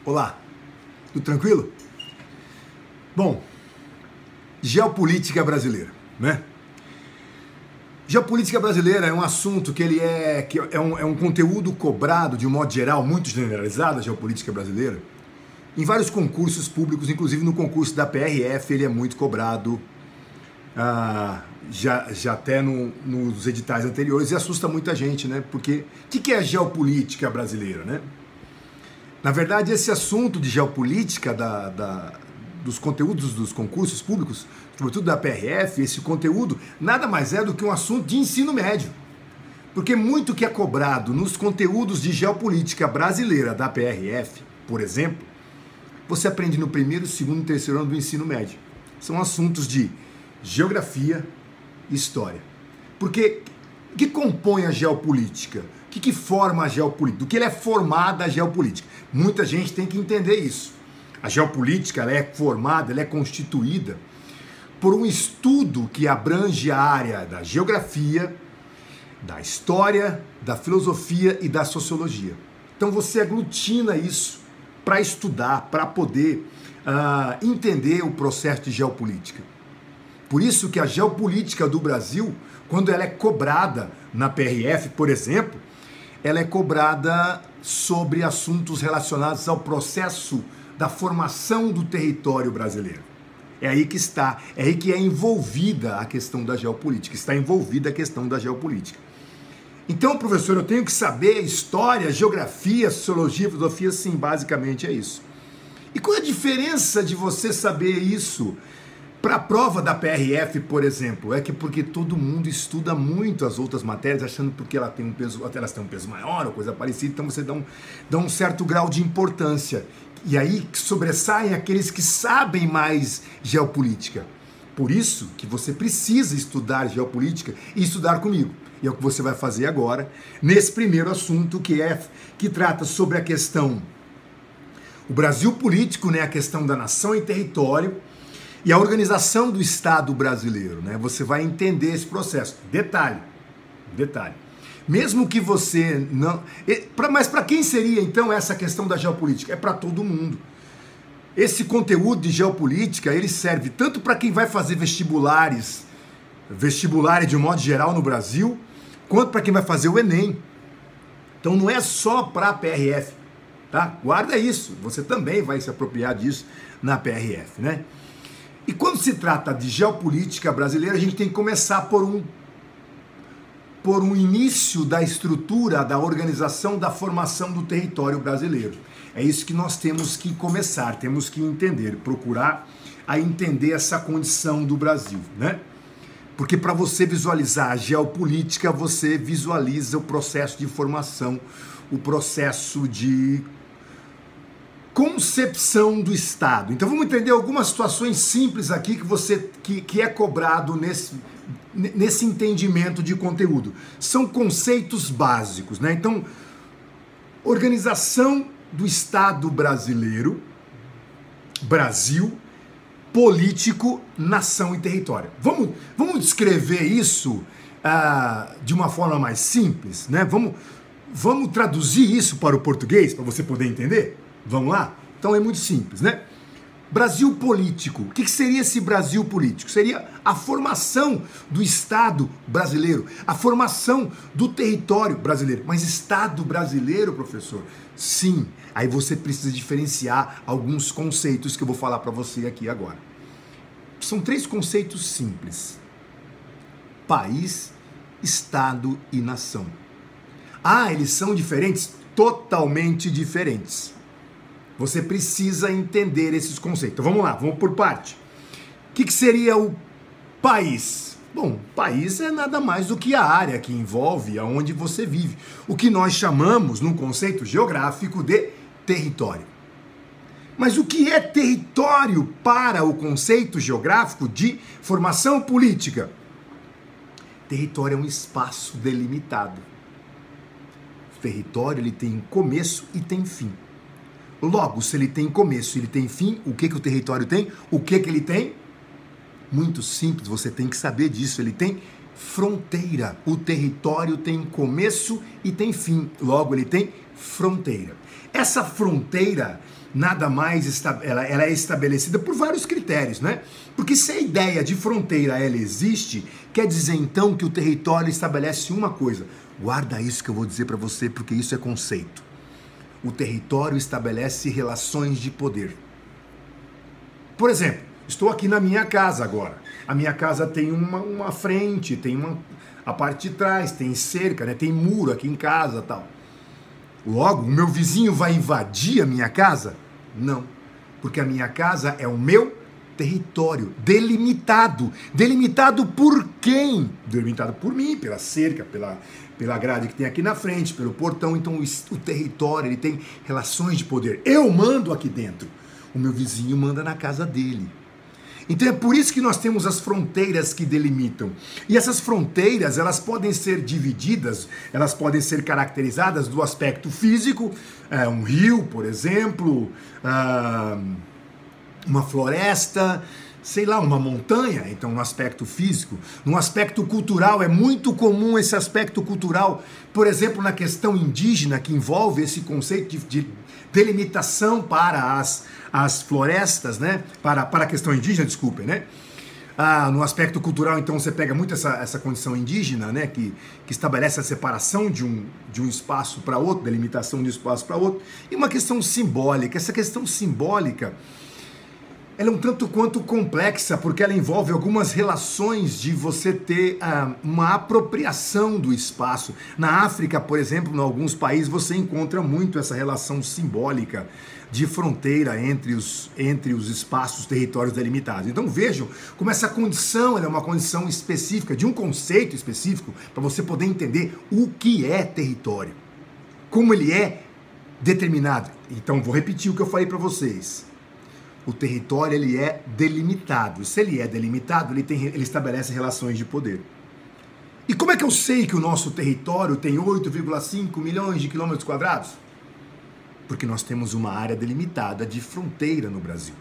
Olá, tudo tranquilo? Bom, geopolítica brasileira, né? Geopolítica brasileira é um assunto que é um conteúdo cobrado de um modo geral, muito generalizado, a geopolítica brasileira, em vários concursos públicos, inclusive no concurso da PRF ele é muito cobrado, já até nos editais anteriores, e assusta muita gente, né? Porque o que é a geopolítica brasileira, né? Na verdade, esse assunto de geopolítica dos conteúdos dos concursos públicos, sobretudo da PRF, esse conteúdo nada mais é do que um assunto de ensino médio. Porque muito que é cobrado nos conteúdos de geopolítica brasileira da PRF, por exemplo, você aprende no primeiro, segundo e terceiro ano do ensino médio. São assuntos de geografia e história. Porque o que compõe a geopolítica? O que forma a geopolítica? Do que ela é formada a geopolítica? Muita gente tem que entender isso. A geopolítica ela é formada, ela é constituída por um estudo que abrange a área da geografia, da história, da filosofia e da sociologia. Então você aglutina isso para estudar, para poder entender o processo de geopolítica. Por isso que a geopolítica do Brasil, quando ela é cobrada na PRF, por exemplo, ela é cobrada sobre assuntos relacionados ao processo da formação do território brasileiro. É aí que está, é aí que é envolvida a questão da geopolítica, está envolvida a questão da geopolítica. Então, professor, eu tenho que saber história, geografia, sociologia, filosofia, sim, basicamente é isso. E qual é a diferença de você saber isso para a prova da PRF, por exemplo? É que porque todo mundo estuda muito as outras matérias, achando porque elas têm um peso maior ou coisa parecida, então você dá um certo grau de importância. E aí sobressaem aqueles que sabem mais geopolítica. Por isso que você precisa estudar geopolítica e estudar comigo. E é o que você vai fazer agora, nesse primeiro assunto que trata sobre a questão, o Brasil político, né, a questão da nação e território, e a organização do Estado brasileiro, né? Você vai entender esse processo. Detalhe. Mesmo que você não... Mas para quem seria, então, essa questão da geopolítica? É para todo mundo. Esse conteúdo de geopolítica, ele serve tanto para quem vai fazer vestibulares de um modo geral no Brasil, quanto para quem vai fazer o Enem. Então não é só para a PRF, tá? Guarda isso. Você também vai se apropriar disso na PRF, né? E quando se trata de geopolítica brasileira, a gente tem que começar por um início da estrutura, da organização, da formação do território brasileiro. É isso que nós temos que começar, temos que entender, procurar entender essa condição do Brasil, né? Porque para você visualizar a geopolítica, você visualiza o processo de formação, o processo de concepção do Estado. Então vamos entender algumas situações simples aqui que é cobrado nesse entendimento de conteúdo. São conceitos básicos, né? Então, organização do Estado brasileiro, Brasil, político, nação e território. Vamos descrever isso de uma forma mais simples, né? Vamos traduzir isso para o português, para você poder entender? Vamos lá? Então é muito simples, né? Brasil político. O que seria esse Brasil político? Seria a formação do Estado brasileiro, a formação do território brasileiro. Mas Estado brasileiro, professor? Sim. Aí você precisa diferenciar alguns conceitos que eu vou falar para você aqui agora. São 3 conceitos simples: país, Estado e nação. Eles são diferentes? Totalmente diferentes. Você precisa entender esses conceitos. Então vamos lá, vamos por parte. O que seria o país? Bom, país é nada mais do que a área que envolve aonde você vive. O que nós chamamos, no conceito geográfico, de território. Mas o que é território para o conceito geográfico de formação política? Território é um espaço delimitado. O território ele tem começo e tem fim. Logo, se ele tem começo e ele tem fim, o que o território tem? O que ele tem? Muito simples, você tem que saber disso. Ele tem fronteira. O território tem começo e tem fim. Logo, ele tem fronteira. Essa fronteira, nada mais ela é estabelecida por vários critérios, né? Porque se a ideia de fronteira ela existe, quer dizer então que o território estabelece uma coisa. Guarda isso que eu vou dizer para você, porque isso é conceito. O território estabelece relações de poder. Por exemplo, estou aqui na minha casa agora. A minha casa tem uma frente, tem a parte de trás, tem cerca, né? Tem muro aqui em casa e tal. Logo, o meu vizinho vai invadir a minha casa? Não, porque a minha casa é o meu território, delimitado. Delimitado por quem? Delimitado por mim, pela cerca, pela grade que tem aqui na frente, pelo portão. Então o território, ele tem relações de poder. Eu mando aqui dentro, o meu vizinho manda na casa dele. Então é por isso que nós temos as fronteiras que delimitam. E essas fronteiras, elas podem ser divididas, elas podem ser caracterizadas do aspecto físico, um rio, por exemplo, uma floresta, sei lá, uma montanha, então no aspecto físico. No aspecto cultural, é muito comum esse aspecto cultural, por exemplo, na questão indígena, que envolve esse conceito de delimitação para as florestas, né? Para a questão indígena, desculpem, né? No aspecto cultural, então, você pega muito essa condição indígena, né? Que estabelece a separação de um espaço para outro, delimitação de um espaço para outro. E uma questão simbólica. Essa questão simbólica, ela é um tanto quanto complexa, porque ela envolve algumas relações de você ter uma apropriação do espaço. Na África, por exemplo, em alguns países, você encontra muito essa relação simbólica de fronteira entre os espaços, territórios delimitados. Então vejam como essa condição ela é uma condição específica, de um conceito específico, para você poder entender o que é território, como ele é determinado. Então vou repetir o que eu falei para vocês. O território ele é delimitado. Se ele é delimitado, ele estabelece relações de poder. E como é que eu sei que o nosso território tem 8,5 milhões de quilômetros quadrados? Porque nós temos uma área delimitada de fronteira no Brasil.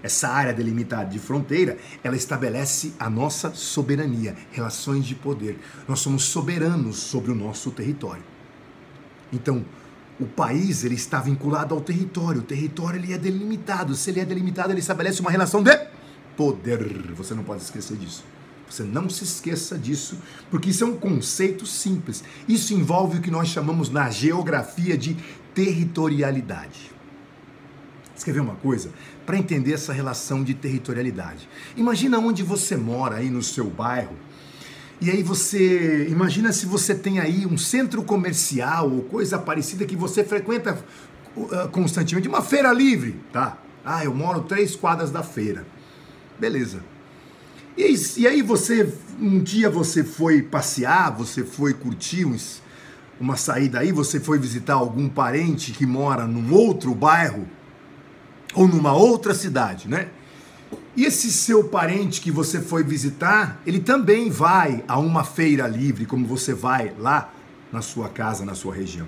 Essa área delimitada de fronteira, ela estabelece a nossa soberania, relações de poder. Nós somos soberanos sobre o nosso território. Então, o país ele está vinculado ao território. O território ele é delimitado. Se ele é delimitado, ele estabelece uma relação de poder. Você não pode esquecer disso. Você não se esqueça disso, porque isso é um conceito simples. Isso envolve o que nós chamamos na geografia de territorialidade. Escrever uma coisa para entender essa relação de territorialidade. Imagina onde você mora aí no seu bairro. E aí você, imagina se você tem aí um centro comercial ou coisa parecida que você frequenta constantemente, uma feira livre, tá? Eu moro 3 quadras da feira. Beleza. E aí você, um dia você foi passear, você foi curtir uma saída aí, você foi visitar algum parente que mora num outro bairro ou numa outra cidade, né? E esse seu parente que você foi visitar, ele também vai a uma feira livre, como você vai lá na sua casa, na sua região.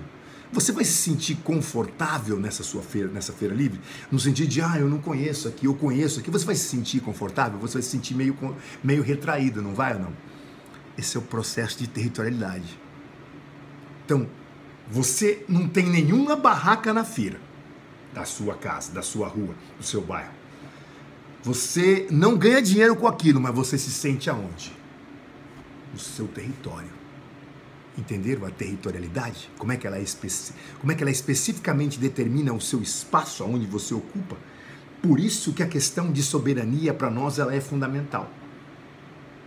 Você vai se sentir confortável nessa feira livre? No sentido de, eu não conheço aqui, eu conheço aqui. Você vai se sentir confortável? Você vai se sentir meio retraído, não vai ou não? Esse é o processo de territorialidade. Então, você não tem nenhuma barraca na feira da sua casa, da sua rua, do seu bairro. Você não ganha dinheiro com aquilo, mas você se sente aonde? No seu território. Entenderam a territorialidade? Como é que ela especificamente determina o seu espaço aonde você ocupa? Por isso que a questão de soberania para nós ela é fundamental.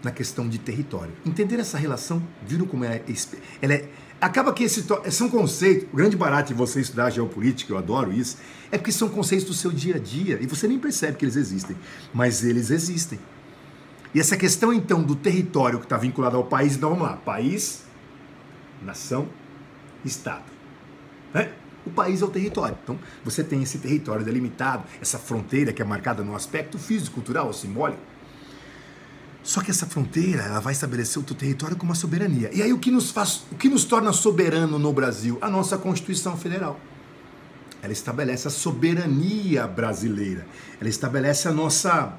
Na questão de território. Entender essa relação, viram como ela é acaba que são conceitos, o grande barato de você estudar geopolítica, eu adoro isso, é porque são conceitos do seu dia a dia, e você nem percebe que eles existem, mas eles existem. E essa questão então do território que está vinculado ao país, então vamos lá, país, nação, estado, né? O país é o território, então você tem esse território delimitado, essa fronteira que é marcada no aspecto físico, cultural, simbólico. Só que essa fronteira, ela vai estabelecer o teu território com uma soberania. E aí o que nos torna soberano no Brasil? A nossa Constituição Federal. Ela estabelece a soberania brasileira. Ela estabelece a nossa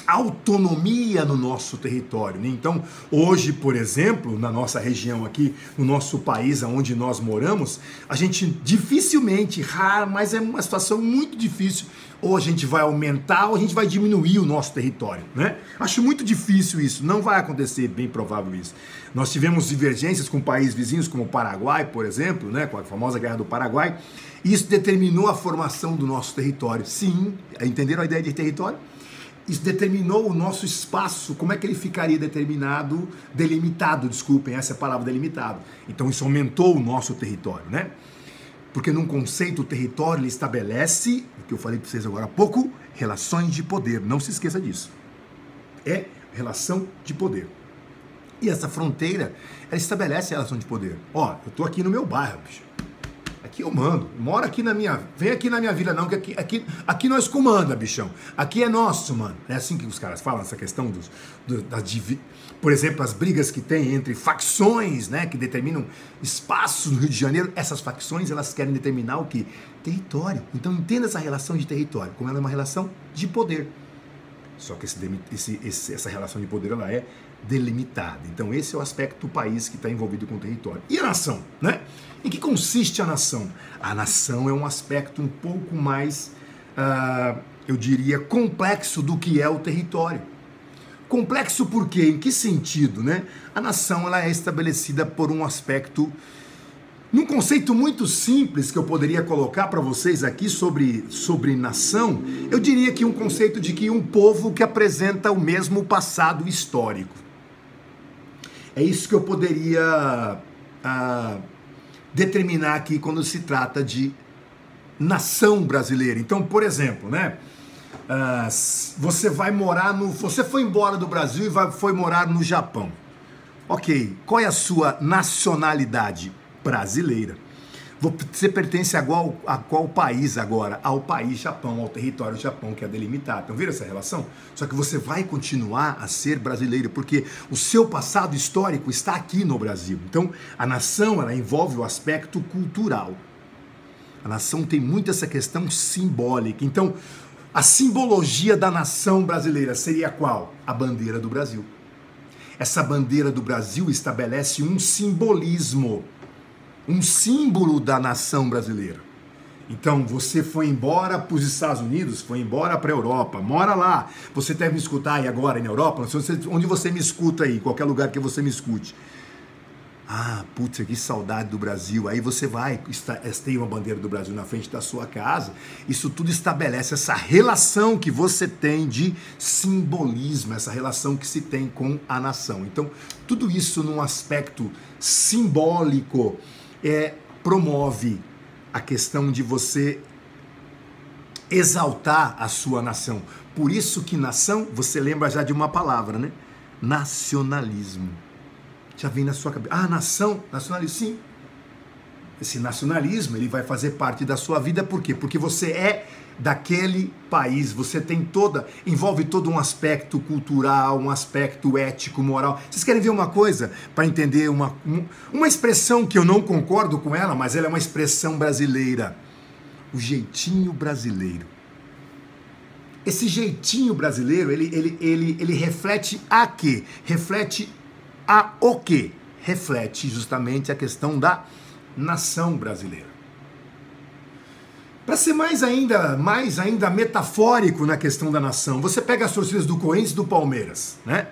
autonomia no nosso território, né? Então, hoje, por exemplo, na nossa região aqui, no nosso país, onde nós moramos, a gente dificilmente, raro, mas é uma situação muito difícil, ou a gente vai aumentar ou a gente vai diminuir o nosso território, né? Acho muito difícil isso, não vai acontecer, bem provável isso. Nós tivemos divergências com países vizinhos, como o Paraguai, por exemplo, né? Com a famosa Guerra do Paraguai, e isso determinou a formação do nosso território. Sim, entenderam a ideia de território? Isso determinou o nosso espaço, como é que ele ficaria delimitado, desculpem, essa é a palavra, delimitado. Então isso aumentou o nosso território, né? Porque num conceito, o território ele estabelece, o que eu falei para vocês agora há pouco, relações de poder, não se esqueça disso. É relação de poder. E essa fronteira, ela estabelece a relação de poder. Ó, eu tô aqui no meu bairro, bicho. Aqui eu mando, mora aqui na minha, vem aqui na minha vila não, que aqui nós comanda, bichão. Aqui é nosso, mano. É assim que os caras falam, essa questão por exemplo, as brigas que tem entre facções, né, que determinam espaços no Rio de Janeiro. Essas facções, elas querem determinar o quê? Território. Então entenda essa relação de território, como ela é uma relação de poder. Só que essa relação de poder, ela é delimitada. Então esse é o aspecto do país que está envolvido com o território. E a nação, né? Em que consiste a nação? A nação é um aspecto um pouco mais, eu diria, complexo do que é o território. Complexo por quê? Em que sentido, né? A nação, ela é estabelecida por um aspecto, num conceito muito simples que eu poderia colocar para vocês aqui sobre nação, eu diria que um conceito de que um povo que apresenta o mesmo passado histórico. É isso que eu poderia determinar aqui quando se trata de nação brasileira. Então, por exemplo, né? Você vai morar você foi embora do Brasil e foi morar no Japão. Ok, qual é a sua nacionalidade? Brasileira. Você pertence a qual país agora? Ao país Japão, ao território Japão, que é delimitado. Então, viram essa relação? Só que você vai continuar a ser brasileiro, porque o seu passado histórico está aqui no Brasil. Então, a nação, ela envolve o aspecto cultural. A nação tem muito essa questão simbólica. Então, a simbologia da nação brasileira seria qual? A bandeira do Brasil. Essa bandeira do Brasil estabelece um simbolismo, um símbolo da nação brasileira. Então, você foi embora para os Estados Unidos, foi embora para a Europa, mora lá. Você deve me escutar aí agora na Europa, onde você me escuta aí, qualquer lugar que você me escute. Ah, putz, que saudade do Brasil. Aí você vai, tem uma bandeira do Brasil na frente da sua casa. Isso tudo estabelece essa relação que você tem de simbolismo, essa relação que se tem com a nação. Então, tudo isso num aspecto simbólico promove a questão de você exaltar a sua nação. Por isso que nação, você lembra já de uma palavra, né? Nacionalismo. Já vem na sua cabeça. Ah, nação, nacionalismo, sim. Esse nacionalismo, ele vai fazer parte da sua vida, por quê? Porque você é daquele país, você tem envolve todo um aspecto cultural, um aspecto ético, moral. Vocês querem ver uma coisa? Para entender uma expressão que eu não concordo com ela, mas ela é uma expressão brasileira. O jeitinho brasileiro. Esse jeitinho brasileiro, ele reflete a quê? Reflete a o quê? Reflete justamente a questão da nação brasileira. Para ser mais ainda metafórico na questão da nação, você pega as torcidas do Corinthians e do Palmeiras, né?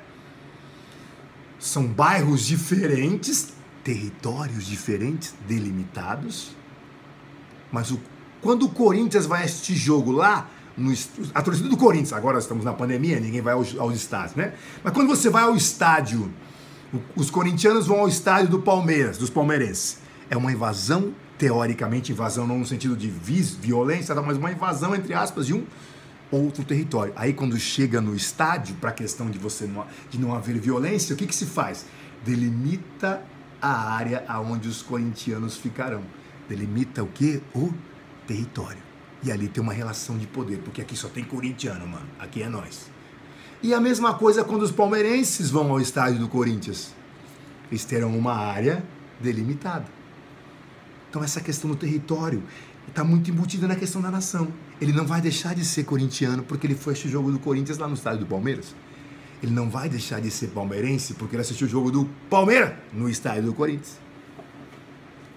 São bairros diferentes, territórios diferentes, delimitados, mas quando o Corinthians vai a este jogo lá, a torcida do Corinthians, agora estamos na pandemia, ninguém vai aos estádios, né? Mas quando você vai ao estádio, os corintianos vão ao estádio do Palmeiras, dos palmeirenses. É uma invasão, teoricamente invasão não no sentido de violência, mas uma invasão, entre aspas, de um outro território. Aí quando chega no estádio, para a questão de não haver violência, o que se faz? Delimita a área aonde os corintianos ficarão. Delimita o quê? O território. E ali tem uma relação de poder, porque aqui só tem corintiano, mano. Aqui é nós. E a mesma coisa quando os palmeirenses vão ao estádio do Corinthians. Eles terão uma área delimitada. Então essa questão do território Está muito embutido na questão da nação. Ele não vai deixar de ser corintiano porque ele foi assistir o jogo do Corinthians lá no estádio do Palmeiras. Ele não vai deixar de ser palmeirense porque ele assistiu o jogo do Palmeiras no estádio do Corinthians.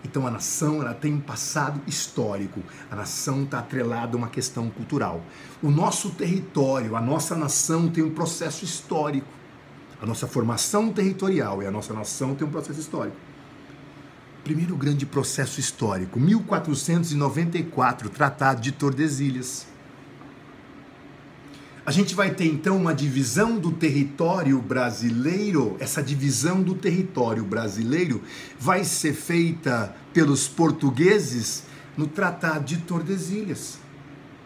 Então a nação, ela tem um passado histórico. A nação está atrelada a uma questão cultural. O nosso território, a nossa nação tem um processo histórico. A nossa formação territorial e a nossa nação tem um processo histórico. Primeiro grande processo histórico, 1494, Tratado de Tordesilhas. A gente vai ter então uma divisão do território brasileiro. Essa divisão do território brasileiro vai ser feita pelos portugueses no Tratado de Tordesilhas.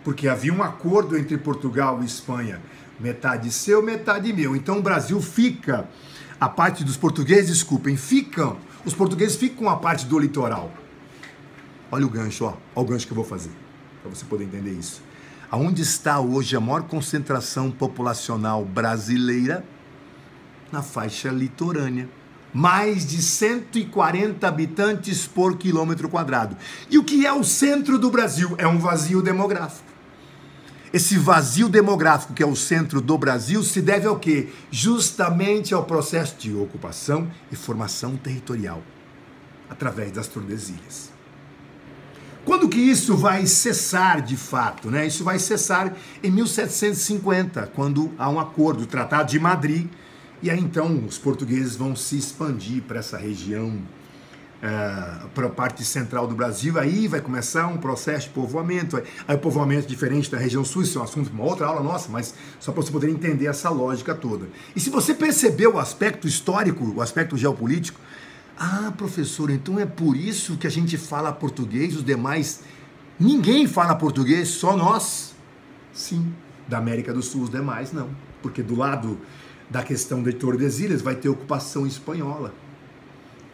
Porque havia um acordo entre Portugal e Espanha, metade seu, metade meu. Então o Brasil fica, a parte dos portugueses, desculpem, os portugueses ficam com a parte do litoral. Olha o gancho, ó. Olha o gancho que eu vou fazer, para você poder entender isso. Aonde está hoje a maior concentração populacional brasileira? Na faixa litorânea. Mais de 140 habitantes por quilômetro quadrado. E o que é o centro do Brasil? É um vazio demográfico. Esse vazio demográfico que é o centro do Brasil se deve ao quê? Justamente ao processo de ocupação e formação territorial, através das Tordesilhas. Quando que isso vai cessar de fato, né? Isso vai cessar em 1750, quando há um acordo, o Tratado de Madrid, e aí então os portugueses vão se expandir para essa região, para a parte central do Brasil. Aí vai começar um processo de povoamento. Aí o povoamento é diferente da região sul, isso é um assunto para uma outra aula nossa, mas só para você poder entender essa lógica toda. E se você percebeu o aspecto histórico, o aspecto geopolítico, ah, professor, então é por isso que a gente fala português, os demais, ninguém fala português, só nós? Sim, da América do Sul, os demais não, porque do lado da questão de Tordesilhas vai ter ocupação espanhola.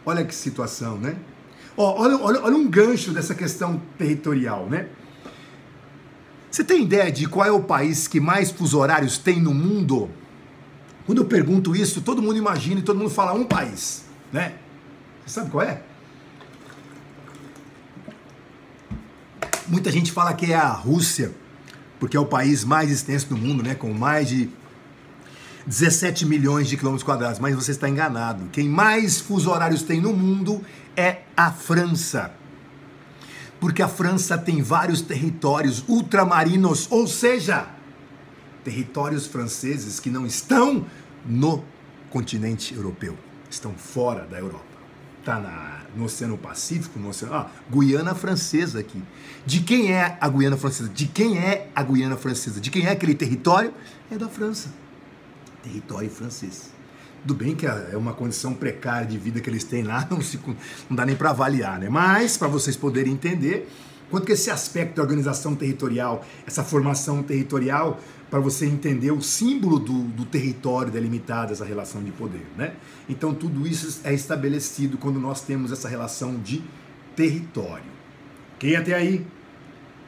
Olha que situação, né? Olha um gancho dessa questão territorial, né? Você tem ideia de qual é o país que mais fusos horários tem no mundo? Quando eu pergunto isso, todo mundo imagina e todo mundo fala um país, né? Você sabe qual é? Muita gente fala que é a Rússia, porque é o país mais extenso do mundo, né? Com mais de 17 milhões de quilômetros quadrados, mas você está enganado. Quem mais fusos horários tem no mundo é a França. Porque a França tem vários territórios ultramarinos, ou seja, territórios franceses que não estão no continente europeu, estão fora da Europa. Está no Oceano Pacífico, no Oceano... Guiana Francesa aqui. De quem é a Guiana Francesa? De quem é a Guiana Francesa? De quem é aquele território? É da França. Território francês. Tudo bem que é uma condição precária de vida que eles têm lá, não dá nem para avaliar, né? Mas, para vocês poderem entender, quanto que esse aspecto da organização territorial, essa formação territorial, para você entender o símbolo do território delimitado, essa relação de poder, né? Então, tudo isso é estabelecido quando nós temos essa relação de território. Ok? Até aí?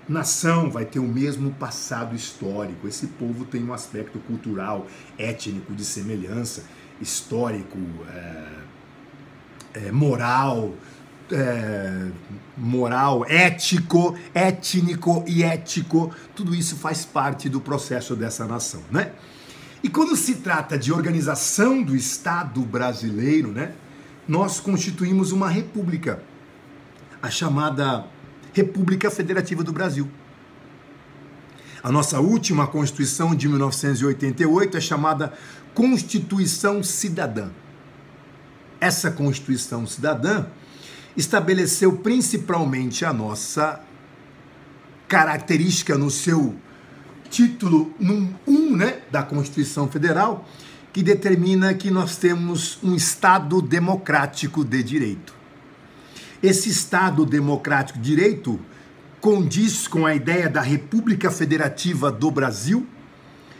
Nação vai ter o mesmo passado histórico. Esse povo tem um aspecto cultural, étnico, de semelhança, histórico, moral, ético, étnico e ético. Tudo isso faz parte do processo dessa nação, né? E quando se trata de organização do Estado brasileiro, né, nós constituímos uma república, a chamada República Federativa do Brasil. A nossa última Constituição de 1988 é chamada Constituição Cidadã. Essa Constituição Cidadã estabeleceu principalmente a nossa característica no seu título 1, né, da Constituição Federal, que determina que nós temos um Estado democrático de direito. Esse Estado democrático de direito condiz com a ideia da República Federativa do Brasil,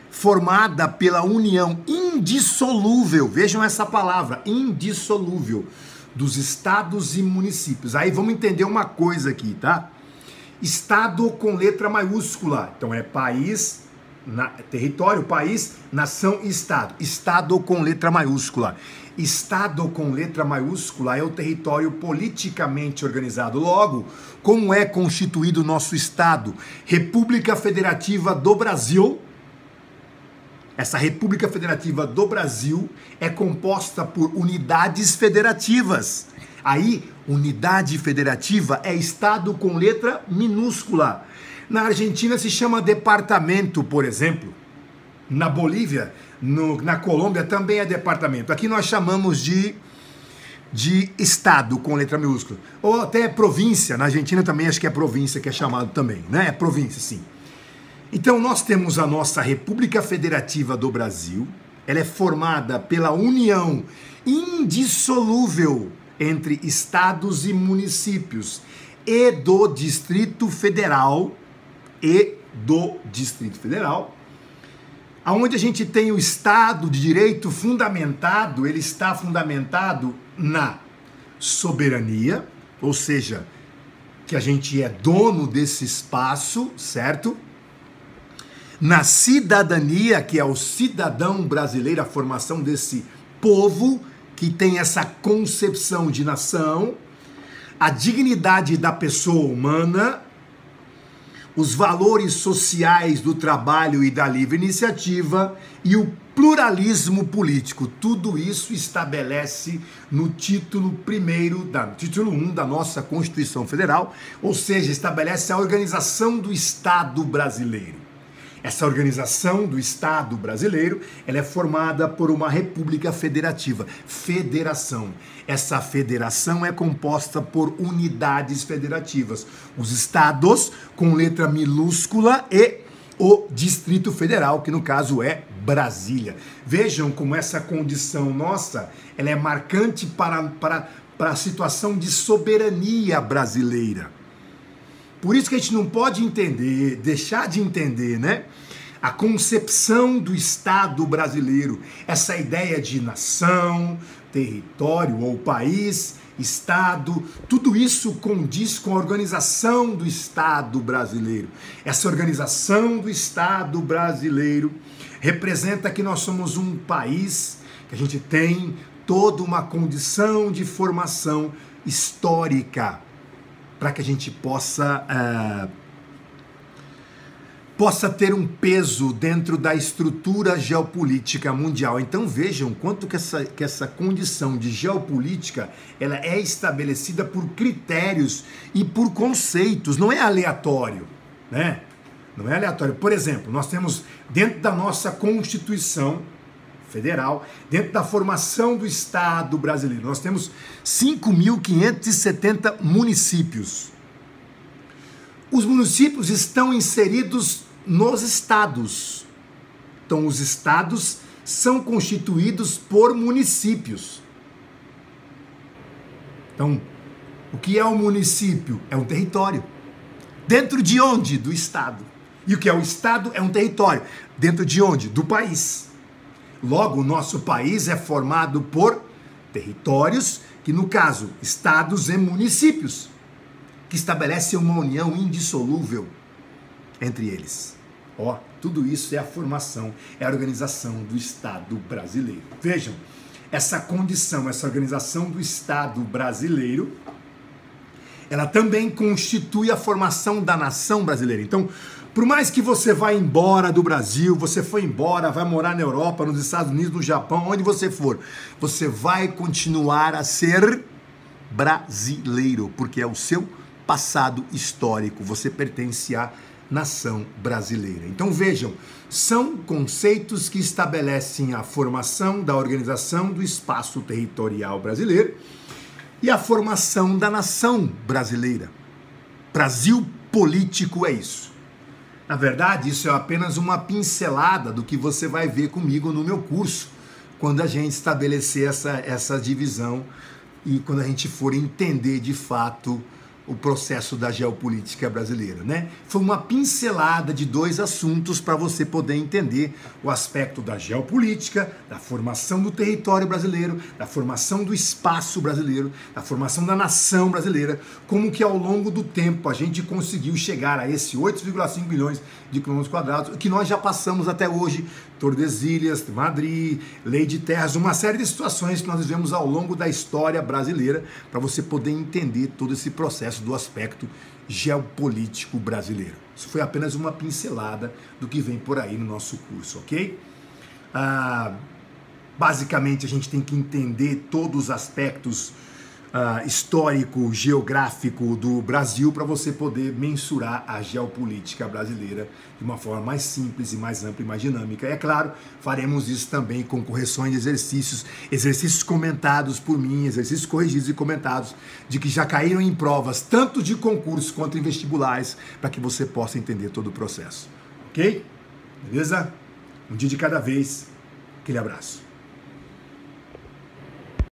formada pela união indissolúvel, vejam essa palavra, indissolúvel, dos estados e municípios. Aí vamos entender uma coisa aqui, tá? Estado com letra maiúscula, então é país, território, país, nação e estado. Estado com letra maiúscula. Estado com letra maiúscula é o território politicamente organizado. Logo, como é constituído o nosso Estado? República Federativa do Brasil. Essa República Federativa do Brasil é composta por unidades federativas. Aí, unidade federativa é Estado com letra minúscula. Na Argentina se chama departamento, por exemplo. Na Bolívia, na Colômbia também é departamento. Aqui nós chamamos de Estado com letra minúscula. Ou até província. Na Argentina também acho que é província que é chamado também, né? É província, sim. Então nós temos a nossa República Federativa do Brasil. Ela é formada pela união indissolúvel entre estados e municípios e do Distrito Federal, aonde a gente tem o Estado de Direito fundamentado, ele está fundamentado na soberania, ou seja, que a gente é dono desse espaço, certo? Na cidadania, que é o cidadão brasileiro, a formação desse povo que tem essa concepção de nação, a dignidade da pessoa humana, os valores sociais do trabalho e da livre iniciativa e o pluralismo político. Tudo isso estabelece no título 1 da nossa Constituição Federal, ou seja, estabelece a organização do Estado brasileiro. Essa organização do Estado brasileiro, ela é formada por uma república federativa, federação. Essa federação é composta por unidades federativas. Os estados com letra minúscula e o Distrito Federal, que no caso é Brasília. Vejam como essa condição nossa, ela é marcante para a situação de soberania brasileira. Por isso que a gente não pode entender, deixar de entender, né? A concepção do Estado brasileiro, essa ideia de nação, território ou país, Estado, tudo isso condiz com a organização do Estado brasileiro. Essa organização do Estado brasileiro representa que nós somos um país que a gente tem toda uma condição de formação histórica, para que a gente possa ter um peso dentro da estrutura geopolítica mundial. Então vejam quanto que essa condição de geopolítica ela é estabelecida por critérios e por conceitos, não é aleatório, né? Não é aleatório. Por exemplo, nós temos dentro da nossa Constituição Federal, dentro da formação do Estado brasileiro, nós temos 5.570 municípios. Os municípios estão inseridos nos estados. Então, os estados são constituídos por municípios. Então, o que é um município? É um território. Dentro de onde? Do estado. E o que é o estado? É um território. Dentro de onde? Do país. Logo, o nosso país é formado por territórios, que no caso, estados e municípios, que estabelecem uma união indissolúvel entre eles. Ó, tudo isso é a formação, é a organização do Estado brasileiro. Vejam, essa condição, essa organização do Estado brasileiro, ela também constitui a formação da nação brasileira. Então, por mais que você vá embora do Brasil, você foi embora, vai morar na Europa, nos Estados Unidos, no Japão, onde você for, você vai continuar a ser brasileiro, porque é o seu passado histórico, você pertence à nação brasileira. Então vejam, são conceitos que estabelecem a formação da organização do espaço territorial brasileiro e a formação da nação brasileira. Brasil político é isso. Na verdade, isso é apenas uma pincelada do que você vai ver comigo no meu curso, quando a gente estabelecer essa divisão e quando a gente for entender de fato o processo da geopolítica brasileira, né? Foi uma pincelada de 2 assuntos para você poder entender o aspecto da geopolítica, da formação do território brasileiro, da formação do espaço brasileiro, da formação da nação brasileira, como que ao longo do tempo a gente conseguiu chegar a esse 8,5 bilhões de quilômetros quadrados, que nós já passamos até hoje, Tordesilhas, Madrid, Lei de Terras, uma série de situações que nós vivemos ao longo da história brasileira, para você poder entender todo esse processo do aspecto geopolítico brasileiro. Isso foi apenas uma pincelada do que vem por aí no nosso curso, ok? Basicamente, a gente tem que entender todos os aspectos histórico, geográfico do Brasil para você poder mensurar a geopolítica brasileira de uma forma mais simples e mais ampla e mais dinâmica. É claro, faremos isso também com correções de exercícios comentados por mim, exercícios corrigidos e comentados, de que já caíram em provas, tanto de concursos quanto em vestibulares, para que você possa entender todo o processo. Ok? Beleza? Um dia de cada vez. Aquele abraço.